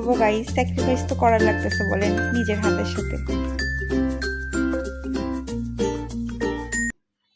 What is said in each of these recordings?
করবো guys, sacrifice তো করার লাগতেছে বলেন নিজের হাতের সাথে।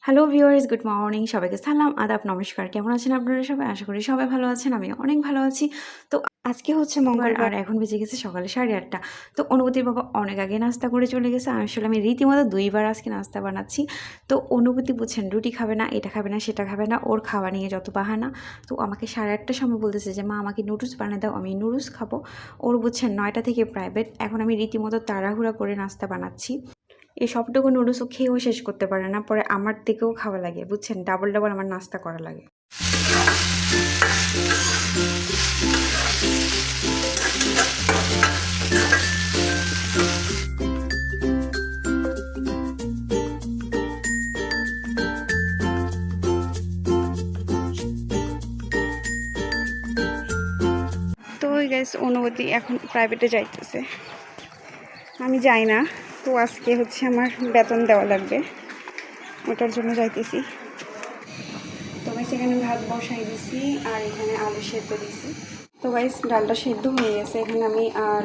হ্যালো ভিউয়ার্স, গুড মর্নিং, সবাইকে সালাম, আদাব, নমস্কার। কেমন আছেন আপনারা সবাই? আশা করি সবাই ভালো আছেন, আমি অনেক ভালো আছি। তো আজকে হচ্ছে মঙ্গলবার, এখন বেজে গেছে সকালে 8:30। তো অনুভূতির বাবা অনেক আগে নাস্তা করে চলে গেছে। আসলে আমি রীতিমতো 2বার আজকে নাস্তা বানাচ্ছি। তো অনুভূতি বুঝছেন, রুটি খাবে না, এটা খাবে না, সেটা খাবে না, ওর খাওয়া নিয়ে যত বাহানা। তো আমাকে 8:30টার সময় বলতেছে যে মা আমাকে নুডলস বানিয়ে দাও, আমি নুডলস খাবো। ওর বুঝছেন 9টা থেকে প্রাইভেট, এখন আমি রীতিমতো তাড়াহুড়া করে নাস্তা বানাচ্ছি। এই সবটুকু নুডলসও খেয়েও শেষ করতে পারে না, পরে আমার থেকেও খাওয়া লাগে বুঝছেন, ডাবল ডাবল আমার নাস্তা করা লাগে। তো ওই গাইস, অনুভূতি এখন প্রাইভেটে যাইতেছে, আমি যাই না। তো আজকে হচ্ছে আমার বেতন দেওয়া লাগবে, ওটার জন্য যাইতেছি। তো গাইস এখানে ভাত বসাই দিছি আর এখানে আলু সেদ্ধ দিছি। তো গাইস ডালটা সেদ্ধ হয়ে গেছে, এখানে আমি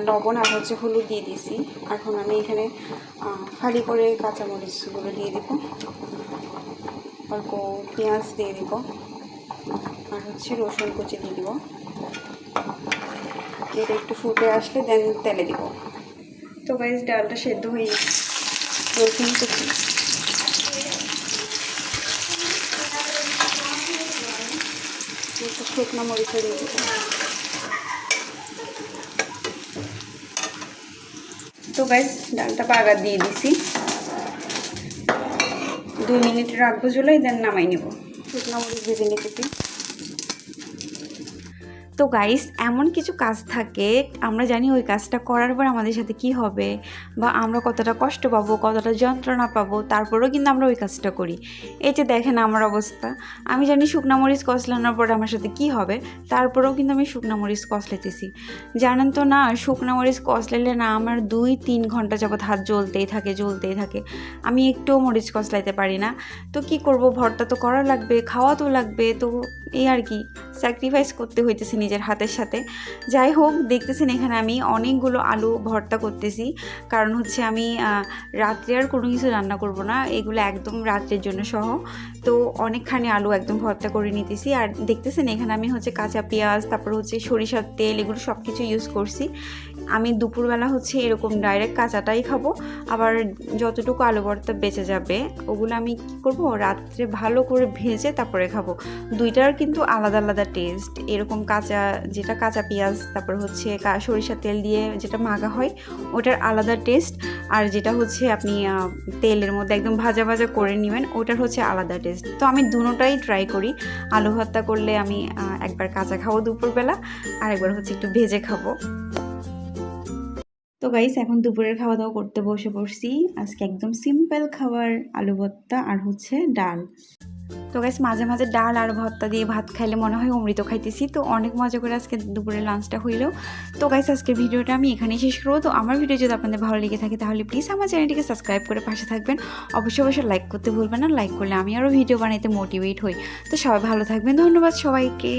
লবণ আর হচ্ছে হলুদ দিয়ে দিছি। এখন আমি এখানে ফালি করে কাঁচামরিচগুলো দিয়ে দিব, অল্প পেঁয়াজ দিয়ে দিব আর হচ্ছে রসুন কুচি দিয়ে দিব। এটা একটু ফুটে আসলে দেন তেলে দিব। তো গাইস ডালটা সেদ্ধ হয়ে গেছে, রসুন কুচি, শুকনো মরিচও দিয়ে দিব। তো গাইস ডালটা বাগার দিয়ে দিছি, 2 মিনিট রাখবো চুলায়, দেন নামাই নেব। শুকনো মরিচ ভেজে নিতেছি। তো গাইস এমন কিছু কাজ থাকে, আমরা জানি ওই কাজটা করার পর আমাদের সাথে কি হবে, বা আমরা কতটা কষ্ট পাবো, কতটা যন্ত্রণা পাবো, তারপরেও কিন্তু আমরা ওই কাজটা করি। এই যে দেখেন আমার অবস্থা, আমি জানি শুকনা মরিচ কষলানোর পরে আমার সাথে কি হবে, তারপরেও কিন্তু আমি শুকনা মরিচ কষলাইতেছি। জানেন তো না, শুকনা মরিচ কষলাইলে না আমার 2-3 ঘন্টা যাবত হাত জ্বলতেই থাকে। আমি একটুও মরিচ কষলাইতে পারি না। তো কি করব, ভর্তা তো করা লাগবে, খাওয়া তো লাগবে, তো এই আর কি, স্যাক্রিফাইস করতে হইতেছে নিজের হাতের সাথে। যাই হোক, দেখতেছেন এখানে আমি অনেকগুলো আলু ভর্তা করতেছি, কারণ হচ্ছে আমি রাত্রে আর কোনো কিছু রান্না করব না, এগুলো একদম রাত্রের জন্য সহ। তো অনেকখানি আলু একদম ভর্তা করে নিতেছি। আর দেখতেছেন এখানে আমি হচ্ছে কাঁচা পেঁয়াজ, তারপর হচ্ছে সরিষার তেল, এগুলো সব কিছু ইউজ করছি। আমি দুপুরবেলা হচ্ছে এরকম ডাইরেক্ট কাঁচাটাই খাবো, আবার যতটুকু আলু ভর্তা বেঁচে যাবে ওগুলো আমি কী করবো, রাত্রে ভালো করে ভেজে তারপরে খাবো। দুইটার কিন্তু আলাদা আলাদা টেস্ট। এরকম যেটা কাঁচা পেঁয়াজ, তারপর হচ্ছে সরিষার তেল দিয়ে যেটা মাখা হয় ওটার আলাদা টেস্ট, আর যেটা হচ্ছে আপনি তেলের মধ্যে একদম ভাজা ভাজা করে নেবেন ওটার হচ্ছে আলাদা টেস্ট। তো আমি দুটোটাই ট্রাই করি। আলু ভর্তা করলে আমি একবার কাঁচা খাবো দুপুরবেলা, আর একবার হচ্ছে একটু ভেজে খাবো। তো গাইস এখন দুপুরের খাওয়া দাওয়া করতে বসে পড়ছি। আজকে একদম সিম্পল খাবার, আলু ভর্তা আর হচ্ছে ডাল। তো গাইস মাঝে মাঝে ডাল আর ভর্তা দিয়ে ভাত খাইলে মনে হয় অমৃত খাইতেছি। তো অনেক মজা করে আজকে দুপুরের লাঞ্চটা হইলো। তো গাইস আজকের ভিডিওটা আমি এখানেই শেষ করবো। তো আমার ভিডিও যদি আপনাদের ভালো লেগে থাকে তাহলে প্লিজ আমার চ্যানেলটিকে সাবস্ক্রাইব করে পাশে থাকবেন। অবশ্যই লাইক করতে ভুলবেন না, লাইক করলে আমি আরও ভিডিও বানাইতে মোটিভেট হই। তো সবাই ভালো থাকবেন, ধন্যবাদ সবাইকে।